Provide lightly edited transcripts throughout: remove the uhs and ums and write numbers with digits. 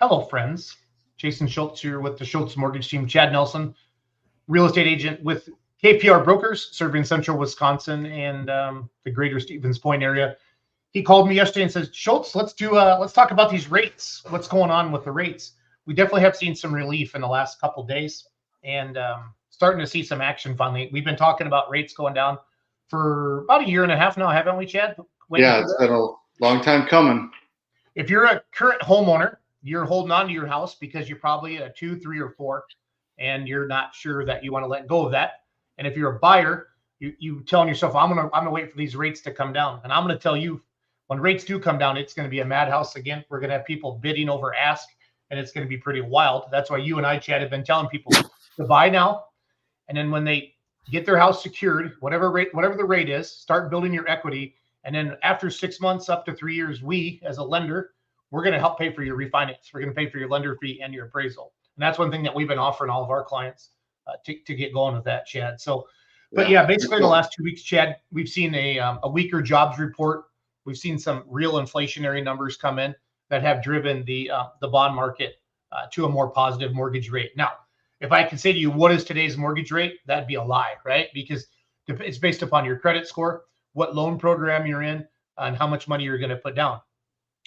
Hello, friends. Jason Schultz here with the Schultz Mortgage Team. Chad Nelson, real estate agent with KPR Brokers, serving central Wisconsin and the greater Stevens Point area. He called me yesterday and says, Schultz, let's talk about these rates. What's going on with the rates? We definitely have seen some relief in the last couple of days and starting to see some action finally. We've been talking about rates going down for about a year and a half now, haven't we, Chad? Yeah, it's been a long time coming. If you're a current homeowner, you're holding on to your house because you're probably a 2, 3, or 4, and you're not sure that you want to let go of that. And if you're a buyer, you telling yourself, I'm gonna wait for these rates to come down. And I'm gonna tell you, when rates do come down, it's gonna be a madhouse again. We're gonna have people bidding over ask, and it's gonna be pretty wild. That's why you and I, Chad, have been telling people to buy now, and then when they get their house secured, whatever the rate is, start building your equity. And then after 6 months up to 3 years, we as a lender, we're going to help pay for your refinance. We're going to pay for your lender fee and your appraisal. And that's one thing that we've been offering all of our clients to get going with that, Chad. So, but yeah, basically in the last 2 weeks, Chad, we've seen a weaker jobs report. We've seen some real inflationary numbers come in that have driven the bond market to a more positive mortgage rate. Now, if I can say to you, what is today's mortgage rate? That'd be a lie, right? Because it's based upon your credit score, what loan program you're in, and how much money you're going to put down.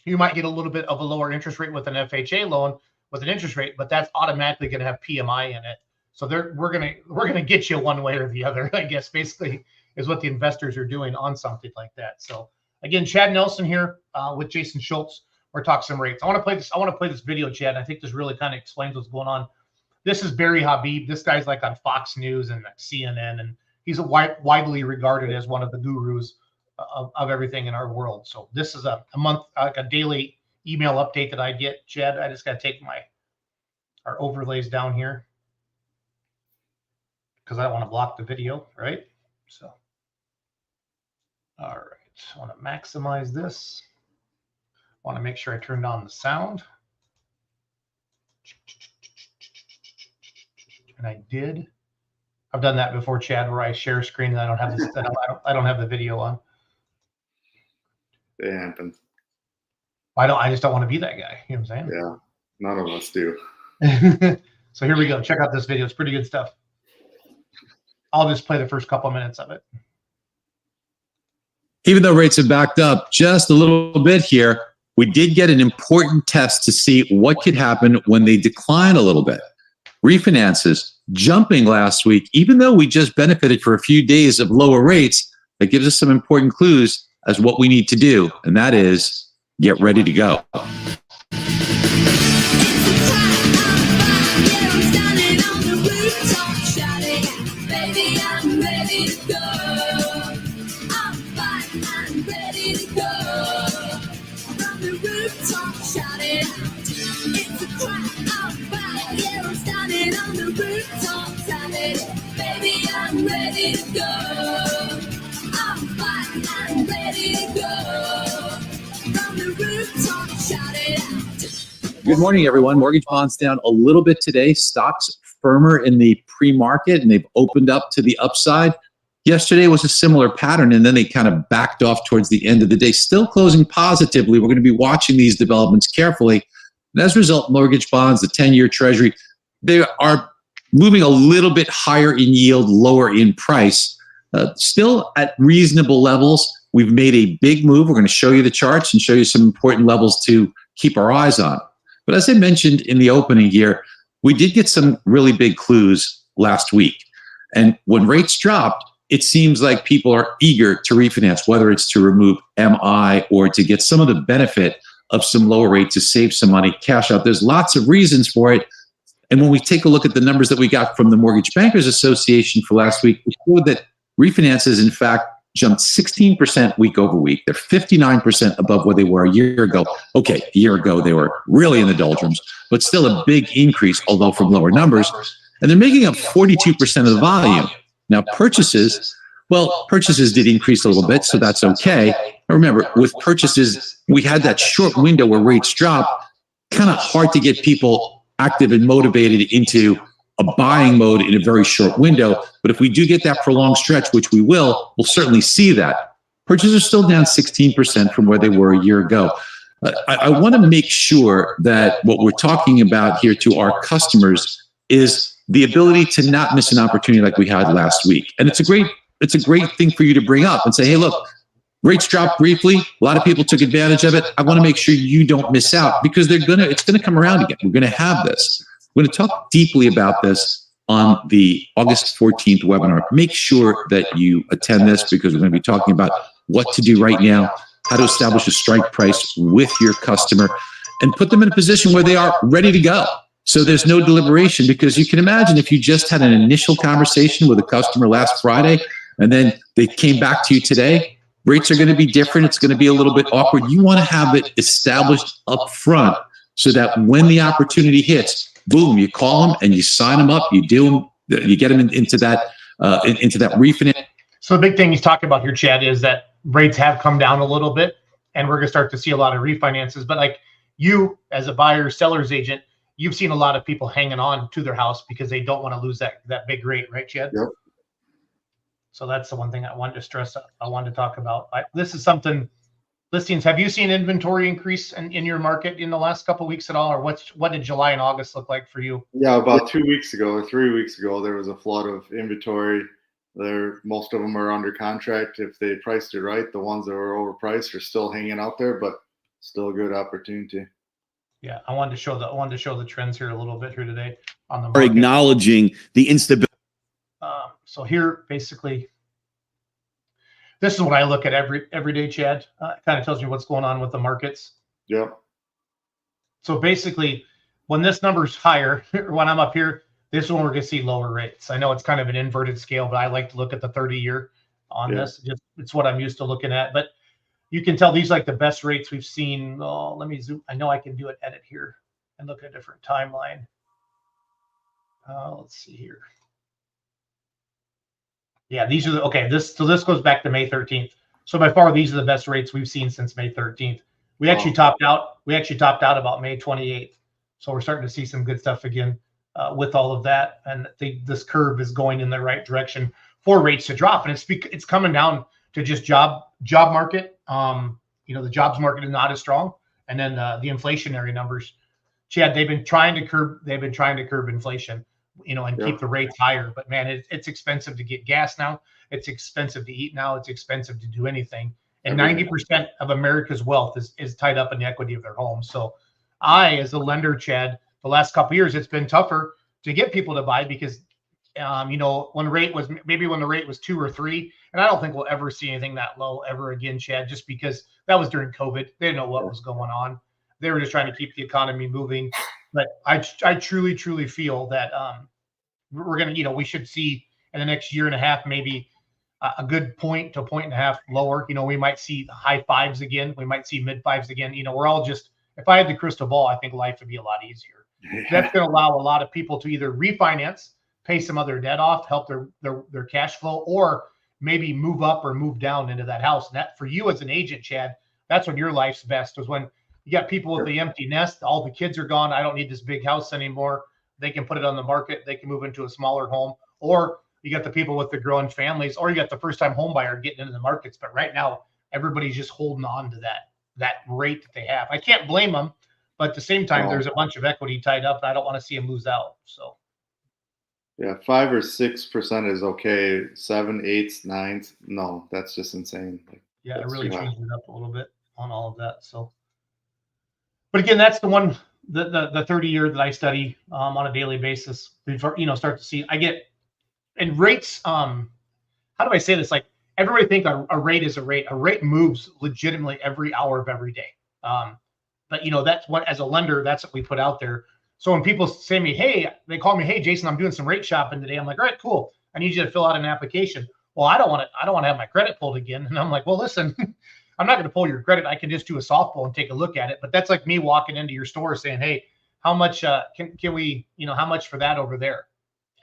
You might get a little bit of a lower interest rate with an FHA loan with an interest rate, but that's automatically going to have PMI in it. So we're gonna get you one way or the other, I guess, basically is what the investors are doing on something like that. So again, Chad Nelson here with Jason Schultz. We're talking some rates. I want to play this video, Chad. I think this really kind of explains what's going on. This is Barry Habib. This guy's like on Fox News and CNN, and he's widely regarded as one of the gurus of everything in our world. So this is a month, like a daily email update that I get, Chad. I just got to take our overlays down here because I don't want to block the video, right? So, all right, I want to maximize this. I want to make sure I turned on the sound. And I did. I've done that before, Chad, where I share a screen and I don't have this. I don't have the video on. It happens. I just don't want to be that guy. You know what I'm saying? Yeah, none of us do. So here we go. Check out this video. It's pretty good stuff. I'll just play the first couple of minutes of it. Even though rates have backed up just a little bit here, we did get an important test to see what could happen when they decline a little bit. Refinances jumping last week, even though we just benefited for a few days of lower rates, that gives us some important clues as what we need to do, and that is get ready to go. Good morning, everyone. Mortgage bonds down a little bit today. Stocks firmer in the pre-market, and they've opened up to the upside. Yesterday was a similar pattern, and then they kind of backed off towards the end of the day, still closing positively. We're going to be watching these developments carefully. And as a result, mortgage bonds, the 10-year Treasury, they are moving a little bit higher in yield, lower in price. Still at reasonable levels. We've made a big move. We're going to show you the charts and show you some important levels to keep our eyes on. But as I mentioned in the opening here, we did get some really big clues last week. And when rates dropped, it seems like people are eager to refinance, whether it's to remove MI or to get some of the benefit of some lower rate to save some money, cash out. There's lots of reasons for it. And when we take a look at the numbers that we got from the Mortgage Bankers Association for last week, we showed that refinances, in fact, jumped 16% week over week. They're 59% above where they were a year ago. Okay, a year ago, they were really in the doldrums, but still a big increase, although from lower numbers. And they're making up 42% of the volume. Now, purchases did increase a little bit, so that's okay. Remember, with purchases, we had that short window where rates drop, kind of hard to get people active and motivated into a buying mode in a very short window. But if we do get that prolonged stretch, which we will, we'll certainly see that. Purchases are still down 16% from where they were a year ago. I want to make sure that what we're talking about here to our customers is the ability to not miss an opportunity like we had last week. And it's a great thing for you to bring up and say, hey, look, rates dropped briefly. A lot of people took advantage of it. I want to make sure you don't miss out, because it's going to come around again. We're going to have this. We're going to talk deeply about this on the August 14th webinar. Make sure that you attend this, because we're going to be talking about what to do right now, how to establish a strike price with your customer, and put them in a position where they are ready to go. So there's no deliberation, because you can imagine if you just had an initial conversation with a customer last Friday and then they came back to you today, rates are going to be different. It's going to be a little bit awkward. You want to have it established up front so that when the opportunity hits, boom, you call them and you sign them up. You do them, you get them into that refinance. So the big thing he's talking about here, Chad, is that rates have come down a little bit, and we're going to start to see a lot of refinances. But like you, as a buyer, seller's agent, you've seen a lot of people hanging on to their house because they don't want to lose that big rate, right, Chad? Yep. So that's the one thing I wanted to stress. I wanted to talk about. This is something. Listings. Have you seen inventory increase in your market in the last couple of weeks at all, or what did July and August look like for you? Yeah, about 2 weeks ago or 3 weeks ago, there was a flood of inventory. Most of them are under contract. If they priced it right, the ones that were overpriced are still hanging out there, but still a good opportunity. Yeah, I wanted to show the trends here a little bit here today on the are market. acknowledging the instability. So here, basically, this is what I look at every day, Chad. It kind of tells me what's going on with the markets. Yep. So basically, when this number's higher, when I'm up here, this is when we're going to see lower rates. I know it's kind of an inverted scale, but I like to look at the 30-year on this. It's what I'm used to looking at. But you can tell these like the best rates we've seen. Oh, let me zoom. I know I can do an edit here and look at a different timeline. Let's see here. Yeah, these are okay. This goes back to May 13th. So by far, these are the best rates we've seen since May 13th. We actually topped out. We actually topped out about May 28th. So we're starting to see some good stuff again with all of that. And this curve is going in the right direction for rates to drop. And it's coming down to just job market. The jobs market is not as strong. And then the inflationary numbers, Chad, they've been trying to curb inflation, and keep the rates higher. But man, it's expensive to get gas now. It's expensive to eat now. It's expensive to do anything. And 90% of America's wealth is tied up in the equity of their home. So as a lender, Chad, the last couple of years, it's been tougher to get people to buy because, when the rate was 2 or 3, and I don't think we'll ever see anything that low ever again, Chad, just because that was during COVID. They didn't know what was going on. They were just trying to keep the economy moving. But I truly, truly feel that we're going to, we should see in the next year and a half, maybe a good point to a point and a half lower. We might see high 5s again. We might see mid 5s again. We're all just, if I had the crystal ball, I think life would be a lot easier. Yeah. That's going to allow a lot of people to either refinance, pay some other debt off, help their cash flow, or maybe move up or move down into that house. And that for you as an agent, Chad, that's when your life's best, is when you got people with the empty nest, all the kids are gone. I don't need this big house anymore. They can put it on the market. They can move into a smaller home. Or you got the people with the growing families, or you got the first-time home buyer getting into the markets. But right now, everybody's just holding on to that rate that they have. I can't blame them, but at the same time, there's a bunch of equity tied up, and I don't want to see them lose out. So, yeah, 5 or 6% is okay. 7, 8, 9, no, that's just insane. Yeah, it really changed it up a little bit on all of that. So. But again, that's the one, the 30-year that I study on a daily basis. Before, start to see, and rates. How do I say this? Like, everybody think a rate is a rate. A rate moves legitimately every hour of every day. But that's what, as a lender, that's what we put out there. So when people say to me, they call me, hey, Jason, I'm doing some rate shopping today. I'm like, all right, cool. I need you to fill out an application. Well, I don't want to have my credit pulled again. And I'm like, well, listen. I'm not going to pull your credit. I can just do a softball and take a look at it. But that's like me walking into your store saying, hey, how much can we, how much for that over there?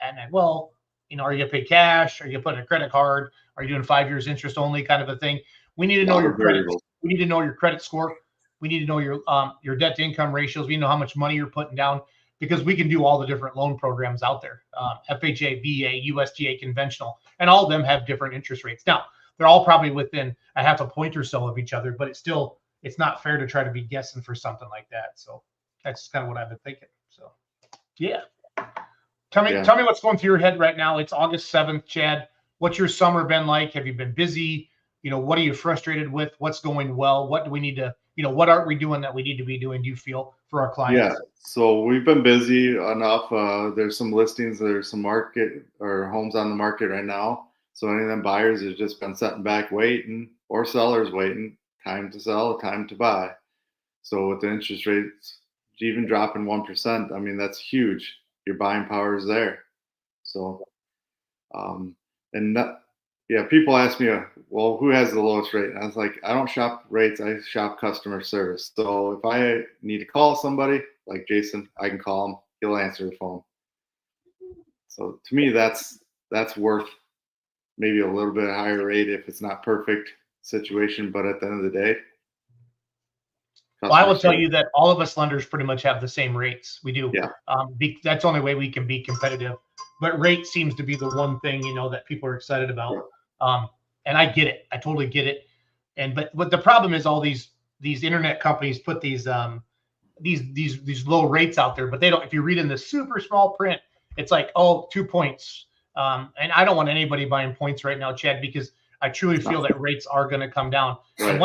And are you going to pay cash? Are you putting a credit card? Are you doing 5 years interest only kind of a thing? We need to know your credit. We need to know your credit score. We need to know your debt to income ratios. We know how much money you're putting down, because we can do all the different loan programs out there. FHA, VA, USDA, conventional, and all of them have different interest rates. Now, they're all probably within a half a point or so of each other, but it's still it's not fair to try to be guessing for something like that. So that's kind of what I've been thinking. So yeah. Tell me what's going through your head right now. It's August 7th, Chad. What's your summer been like? Have you been busy? What are you frustrated with? What's going well? What do we need to, what aren't we doing that we need to be doing, do you feel, for our clients? Yeah, so we've been busy enough. There's some listings, there's some market or homes on the market right now. So any of them buyers has just been sitting back waiting, or sellers waiting, time to sell, time to buy. So with the interest rates even dropping 1%, I mean, that's huge. Your buying power is there. So, people ask me, well, who has the lowest rate? And I was like, I don't shop rates, I shop customer service. So if I need to call somebody like Jason, I can call him, he'll answer the phone. So to me, that's worth maybe a little bit higher rate if it's not perfect situation, but at the end of the day, well, I will tell you that all of us lenders pretty much have the same rates. We do. Yeah. That's the only way we can be competitive. But rate seems to be the one thing, that people are excited about. And I get it. I totally get it. But what the problem is, all these internet companies put these low rates out there, but they don't. If you read in the super small print, it's like, 2 points. And I don't want anybody buying points right now, Chad, because I truly feel that rates are going to come down. Right. And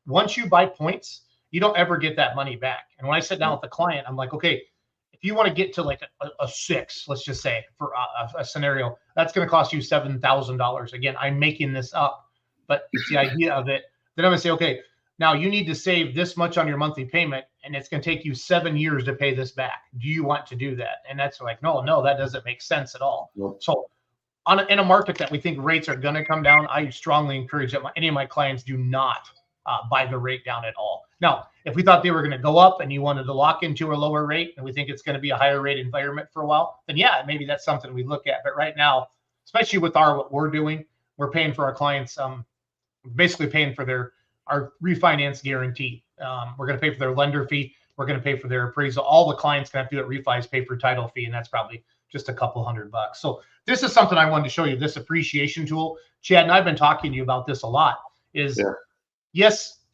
once you buy points, you don't ever get that money back. And when I sit down with the client, I'm like, okay, if you want to get to like a 6, let's just say for a scenario, that's going to cost you $7,000. Again, I'm making this up, but it's the idea of it. Then I'm going to say, okay, now you need to save this much on your monthly payment, and it's going to take you 7 years to pay this back. Do you want to do that? And that's like, no, that doesn't make sense at all. Nope. So in a market that we think rates are going to come down, I strongly encourage that any of my clients do not buy the rate down at all. Now, if we thought they were going to go up and you wanted to lock into a lower rate and we think it's going to be a higher rate environment for a while, then yeah, maybe that's something we look at. But right now, especially with what we're doing, we're paying for our clients, basically paying for our refinance guarantee. We're going to pay for their lender fee. We're going to pay for their appraisal. All the clients can have to do at refis, pay for title fee, and that's probably just a couple $100. So this is something I wanted to show you, this appreciation tool. Chad and I've been talking to you about this a lot.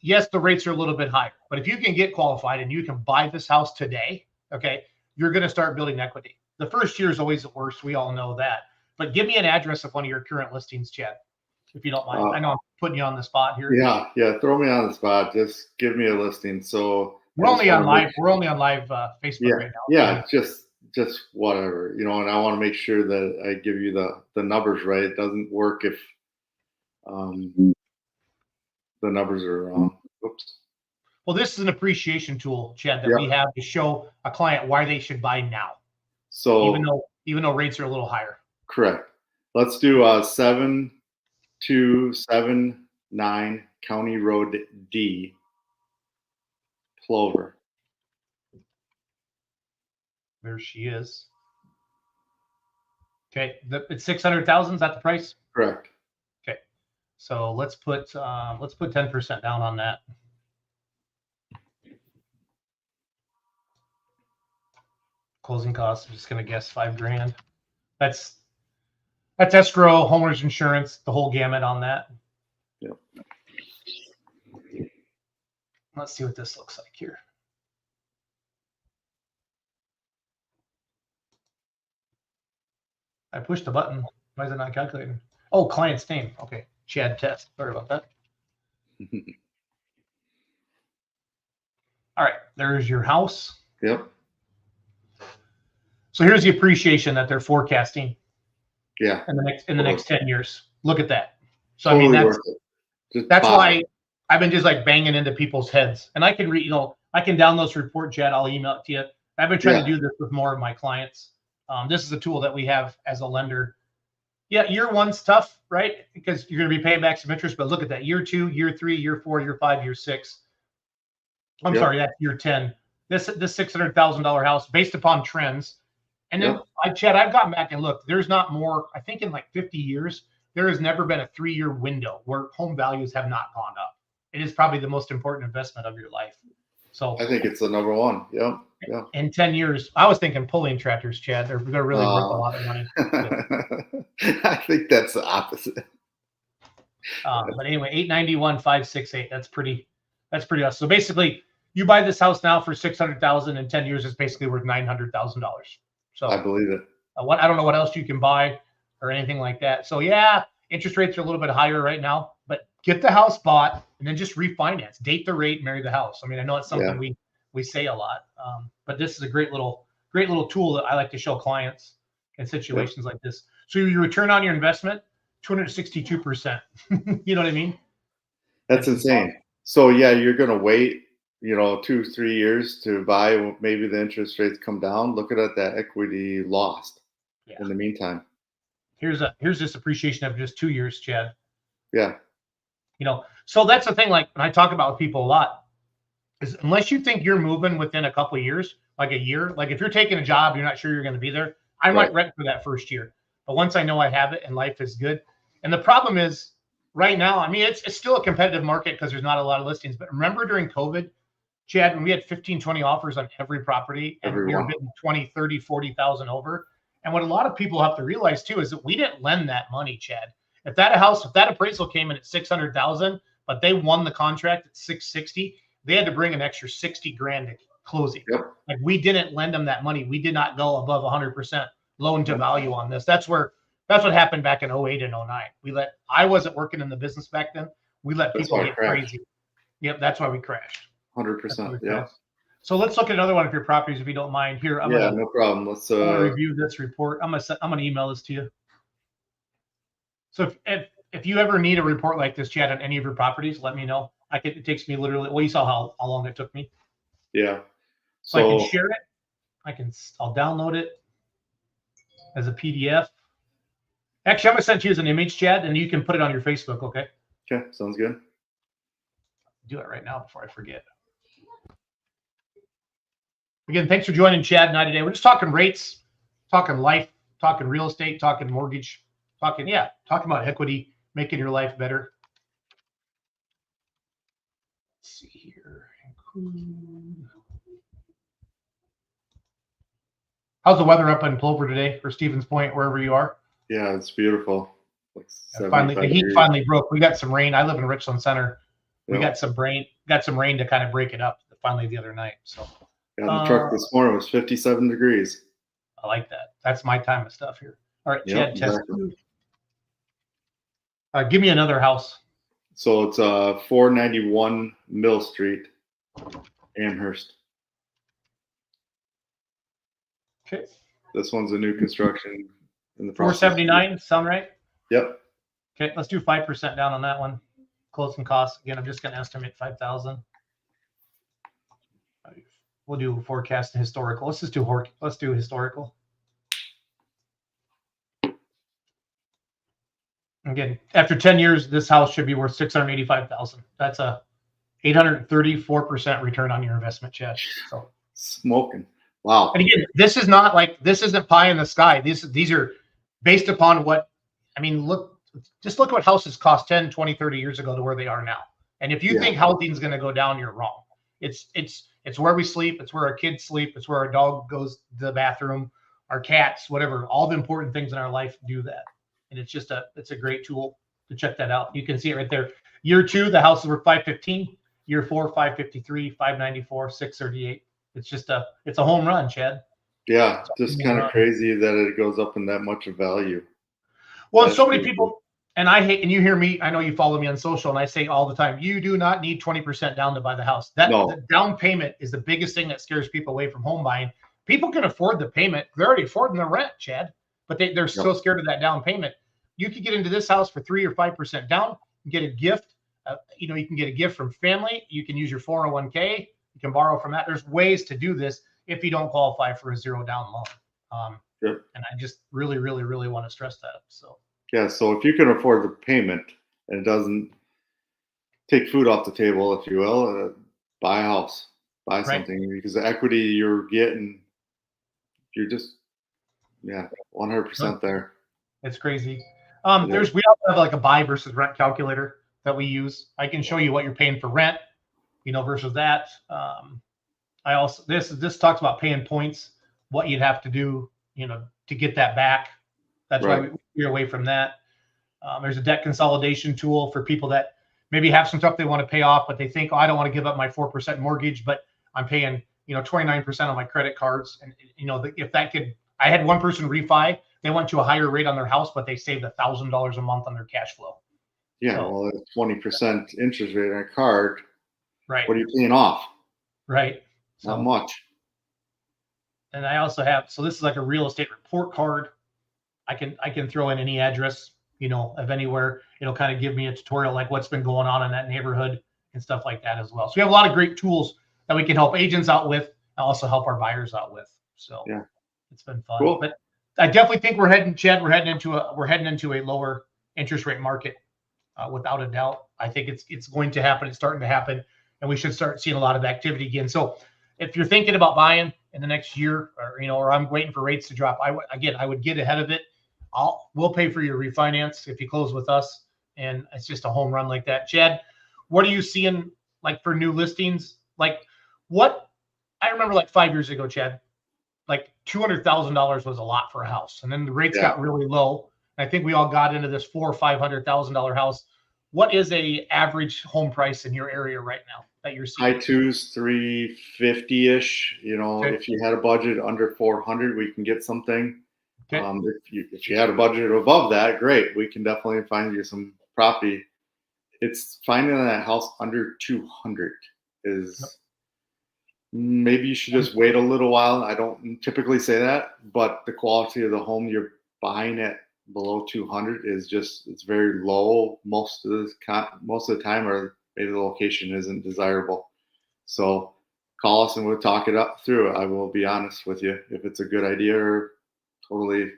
Yes, the rates are a little bit higher, but if you can get qualified and you can buy this house today, okay, you're going to start building equity. The first year is always the worst. We all know that. But give me an address of one of your current listings, Chad, if you don't mind. I know I'm putting you on the spot here. Yeah. Throw me on the spot. Just give me a listing. So we're only on live Facebook right now. Yeah, just whatever, and I want to make sure that I give you the numbers right. It doesn't work if the numbers are wrong. Oops. Well, this is an appreciation tool, Chad, that we have to show a client why they should buy now. So even though rates are a little higher. Correct. Let's do 7279 County Road D, Plover. There she is. Okay, it's 600,000. Is that the price? Correct. Okay, so let's put 10% down on that. Closing costs. I'm just gonna guess $5,000. That's escrow, homeowners insurance, the whole gamut on that. Yep. Let's see what this looks like here. I pushed the button. Why is it not calculating? Oh, client's name. Okay. Chad Test. Sorry about that. All right. There's your house. Yep. So here's the appreciation that they're forecasting. Yeah. In the next 10 years. Look at that. So totally, I mean, that's why I've been just like banging into people's heads. And I can read, I can download this report, Chad. I'll email it to you. I've been trying to do this with more of my clients. This is a tool that we have as a lender. Yeah, year one's tough, right? Because you're going to be paying back some interest, but look at that. Year 2, year 3, year 4, year 5, year 6. I'm sorry, that's year 10. This $600,000 house based upon trends. And then Chad, I've gotten back and looked, there's not more, I think in like 50 years, there has never been a 3-year window where home values have not gone up. It is probably the most important investment of your life. So I think it's the number one. Yeah. In 10 years, I was thinking pulling tractors, Chad. They're really worth a lot of money. I think that's the opposite. But anyway, 891,568. That's pretty That's pretty awesome. So basically, you buy this house now for $600,000 in 10 years, it's basically worth $900,000. So I believe it. I don't know what else you can buy or anything like that. So yeah, interest rates are a little bit higher right now, but get the house bought and then just refinance, date the rate, marry the house. I mean, I know it's something we say a lot, but this is a great little tool that I like to show clients in situations like this. So your return on your investment, 262%. You know what I mean? That's insane. So yeah, you're going to wait, 2-3 years to buy. Maybe the interest rates come down. Look at that equity lost in the meantime. Here's this appreciation of just 2 years, Chad. Yeah. So that's the thing. Like when I talk about with people a lot, is unless you think you're moving within a couple of years, like a year, like if you're taking a job, you're not sure you're going to be there. I might rent for that first year, but once I know I have it and life is good. And the problem is right now, I mean, it's still a competitive market because there's not a lot of listings. But remember during COVID, Chad, when we had 15, 20 offers on every property and we were bidding 20, 30, 40,000 over. And what a lot of people have to realize too is that we didn't lend that money, Chad. If that appraisal came in at 600,000, but they won the contract at 660, they had to bring an extra 60 grand to closing. Yep. Like we didn't lend them that money. We did not go above 100% loan to value on this. That's what happened back in 08 and 09. I wasn't working in the business back then. We let people get crazy. Yep. That's why we crashed. 100%. Yeah. So let's look at another one of your properties, if you don't mind. Here, no problem. Let's I'm gonna review this report. I'm gonna email this to you. So if you ever need a report like this, Chad, on any of your properties, let me know. It takes me literally. Well, you saw how long it took me. Yeah. So I can share it. I'll download it as a PDF. Actually, I'm gonna send it to you as an image, Chad, and you can put it on your Facebook. Okay. Okay. Sounds good. Do it right now before I forget. Again, thanks for joining Chad and I today. We're just talking rates, talking life, talking real estate, talking mortgage, talking about equity, making your life better. Let's see here. How's the weather up in Plover today, or Stevens Point, wherever you are? Yeah, it's beautiful. Finally, the heat finally broke. We got some rain. I live in Richland Center. We got some rain to kind of break it up finally the other night. So the truck this morning was 57 degrees. I like that. That's my time of stuff here. All right, Chad, exactly. Give me another house. So it's 491 Mill Street, Amherst. Okay. This one's a new construction in the 479, sound right? Yep. Okay, let's do 5% down on that one. Closing costs. Again, I'm just going to estimate 5,000. We'll do forecast and historical. Let's do historical. Again, after 10 years, this house should be worth $685,000. That's a 834% return on your investment, Chad. So smoking. Wow. And again, this isn't pie in the sky. These are based upon just look what houses cost 10, 20, 30 years ago to where they are now. And if you think housing is going to go down, you're wrong. It's where we sleep. It's where our kids sleep. It's where our dog goes to the bathroom, our cats, whatever. All the important things in our life do that. And it's a great tool to check that out. You can see it right there. Year 2, the house is worth 515. Year 4, 553, 594, 638. It's a home run, Chad. Yeah, just kind of crazy that it goes up in that much of value. Well, so many people, and you hear me, I know you follow me on social, and I say all the time, you do not need 20% down to buy the house. The down payment is the biggest thing that scares people away from home buying. People can afford the payment. They're already affording the rent, Chad, but they're so scared of that down payment. You could get into this house for 3 or 5% down, get a gift. You can get a gift from family. You can use your 401k. You can borrow from that. There's ways to do this if you don't qualify for a 0 down loan. And I just really, really, really want to stress that. So if you can afford the payment and it doesn't take food off the table, if you will, buy a house, buy something, because the equity you're getting, you're just 100% there. It's crazy. We also have like a buy versus rent calculator that we use. I can show you what you're paying for rent, versus that. I also this talks about paying points, what you'd have to do, to get that back. That's why we're away from that. There's a debt consolidation tool for people that maybe have some stuff they want to pay off, but they think, oh, I don't want to give up my 4% mortgage, but I'm paying, 29% on my credit cards. And, if that could, I had one person refi, they went to a higher rate on their house, but they saved $1,000 a month on their cash flow. Yeah. So, well, 20% interest rate on a card. right. What are you paying off? Right. Not much. And I also have, so this is like a real estate report card. I can throw in any address, of anywhere. It'll kind of give me a tutorial like what's been going on in that neighborhood and stuff like that as well. So we have a lot of great tools that we can help agents out with and also help our buyers out with. So yeah, it's been fun. Cool. But I definitely think we're heading into a lower interest rate market, without a doubt. I think it's going to happen. It's starting to happen, and we should start seeing a lot of activity again. So if you're thinking about buying in the next year, or I'm waiting for rates to drop, I would get ahead of it. We'll pay for your refinance if you close with us, and it's just a home run like that. Chad, what are you seeing like for new listings? Like what I remember like 5 years ago, Chad, like $200,000 was a lot for a house, and then the rates got really low. And I think we all got into this $400,000 or $500,000 house. What is a average home price in your area right now that you're seeing? High twos, 350-ish. Okay. If you had a budget under 400, we can get something. Okay. If you had a budget above that, great. We can definitely find you some property. It's finding that house under 200 is maybe you should just wait a little while. I don't typically say that, but the quality of the home you're buying at below 200 is it's very low most of the time, or maybe the location isn't desirable. So call us and we'll talk it up through. I will be honest with you if it's a good idea, or totally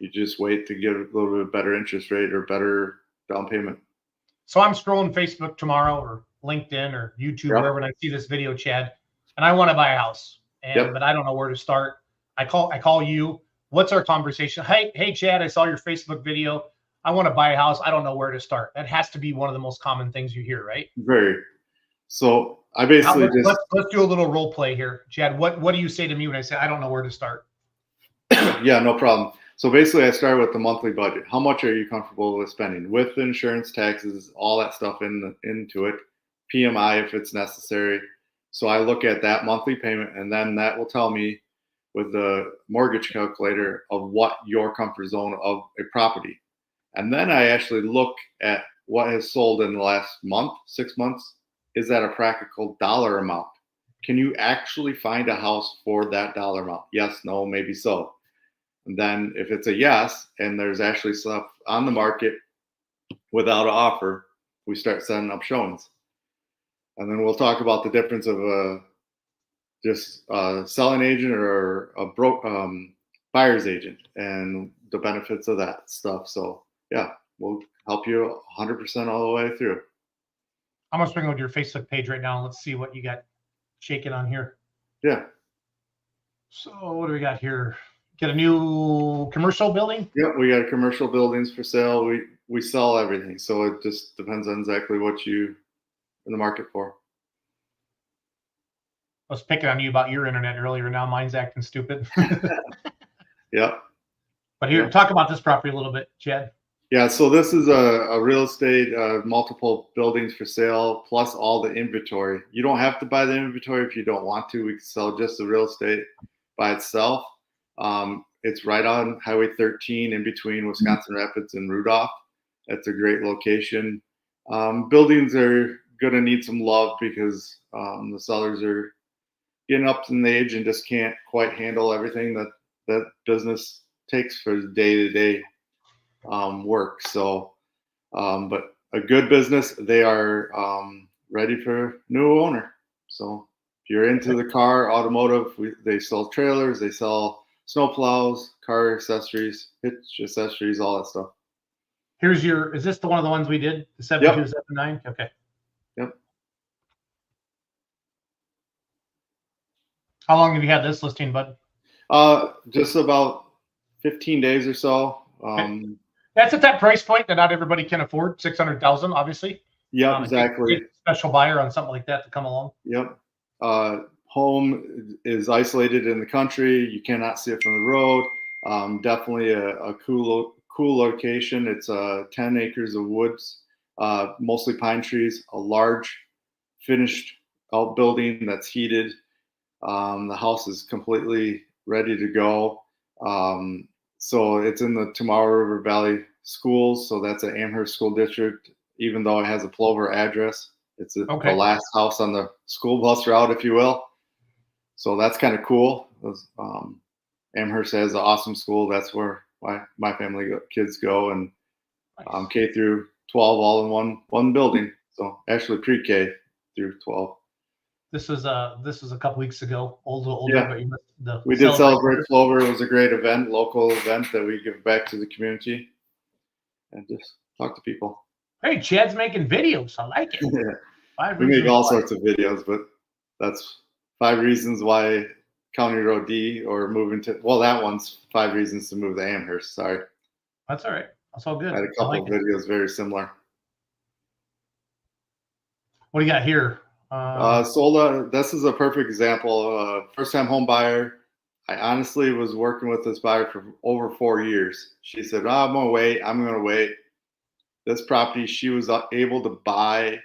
you just wait to get a little bit better interest rate or better down payment. So I'm scrolling Facebook tomorrow or LinkedIn or YouTube, wherever, and I see this video, Chad, and I want to buy a house, but I don't know where to start. I call you. What's our conversation? Hey, Chad, I saw your Facebook video. I want to buy a house. I don't know where to start. That has to be one of the most common things you hear, right? Very. So I basically let's do a little role play here, Chad. What do you say to me when I say I don't know where to start? Yeah, no problem. So basically, I start with the monthly budget. How much are you comfortable with spending with insurance, taxes, all that stuff into it, PMI if it's necessary. So I look at that monthly payment, and then that will tell me with the mortgage calculator of what your comfort zone of a property. And then I actually look at what has sold in the last month, 6 months. Is that a practical dollar amount? Can you actually find a house for that dollar amount? Yes, no, maybe so. And then if it's a yes, and there's actually stuff on the market without an offer, we start setting up showings. And then we'll talk about the difference of just a selling agent or a buyer's agent and the benefits of that stuff. So yeah, we'll help you 100% all the way through. I'm going to bring over to your Facebook page right now. Let's see what you got shaking on here. Yeah. So what do we got here? Get a new commercial building? Yep, we got commercial buildings for sale. We sell everything. So it just depends on exactly what you in the market for. I was picking on you about your internet earlier. Now mine's acting stupid. Yep. But here, talk about this property a little bit, Chad. Yeah, so this is a real estate, multiple buildings for sale, plus all the inventory. You don't have to buy the inventory if you don't want to. We can sell just the real estate by itself. It's right on Highway 13 in between Wisconsin Rapids and Rudolph. That's a great location. Buildings are going to need some love because the sellers are getting up in age and just can't quite handle everything that business takes for day-to-day work. So, but a good business, they are ready for new owner. So if you're into the car, automotive, they sell trailers, they sell snow plows, car accessories, hitch accessories, all that stuff. Is this one of the ones we did? The 7279? Yep. Okay. Yep. How long have you had this listing, bud? Just about 15 days or so. That's at that price point that not everybody can afford, 600,000, obviously. Yeah, exactly. Special buyer on something like that to come along. Yep. Home is isolated in the country. You cannot see it from the road. Definitely a cool location. It's 10 acres of woods mostly pine trees, a large finished outbuilding that's heated. The house is completely ready to go. So it's in the Tomorrow River Valley schools. So that's an Amherst school district, even though it has a Plover address. It's the last house on the school bus route, if you will. So that's kind of cool. Amherst has an awesome school. That's where my family kids go, and K through 12 all in one building. So actually pre-K through 12. This was a couple weeks ago, older, Yeah. but you missed We did celebrate Plover. It was a great event, local event that we give back to the community and just talk to people. Hey, Chad's making videos. I like it. Yeah. We make all sorts of videos, but that's 5 reasons why County Road D or moving to, well, that one's 5 reasons to move to Amherst. Sorry. That's all right. That's all good. I had a couple of videos very similar. What do you got here? Sold. This is a perfect example. First-time home buyer. I honestly was working with this buyer for over 4 years. She said, "Oh, I'm gonna wait. This property she was able to buy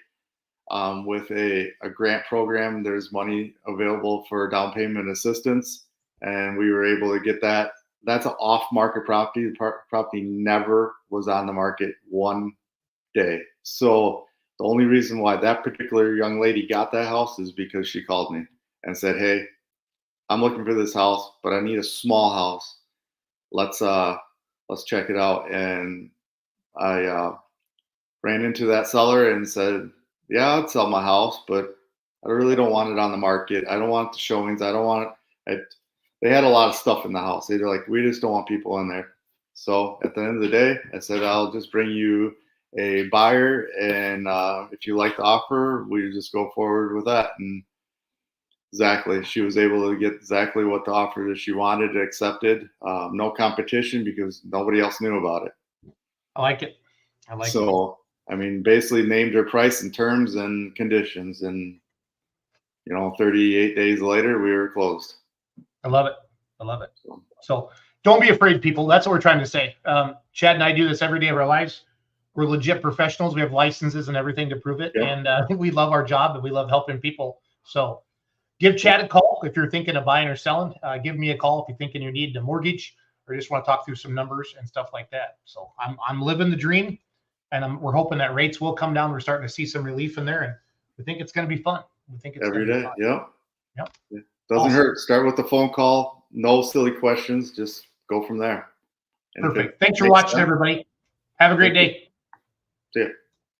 with a grant program. There's money available for down payment assistance, and we were able to get that. That's an off-market property. The property never was on the market one day. So the only reason why that particular young lady got that house is because she called me and said, "Hey, I'm looking for this house, but I need a small house. Let's check it out." And I ran into that seller and said, "Yeah, I'd sell my house, but I really don't want it on the market. I don't want the showings. I don't want it." They had a lot of stuff in the house. They're like, "We just don't want people in there." So at the end of the day, I said, "I'll just bring you a buyer, and if you like the offer, we just go forward with that." And exactly, she was able to get exactly what the offer that she wanted accepted. No competition because nobody else knew about it. I like it. So, I mean, basically named her price and terms and conditions, and 38 days later, we were closed. I love it. So don't be afraid, people. That's what we're trying to say. Chad and I do this every day of our lives. We're legit professionals. We have licenses and everything to prove it. Yeah. And we love our job and we love helping people. So give Chad a call if you're thinking of buying or selling. Give me a call if you're thinking you need a mortgage or just want to talk through some numbers and stuff like that. So I'm living the dream, and we're hoping that rates will come down. We're starting to see some relief in there, and we think it's going to be fun. We think it's every day. Yep. It doesn't hurt. Start with the phone call. No silly questions. Just go from there. Perfect. Thanks for watching, everybody. Have a great day. See ya.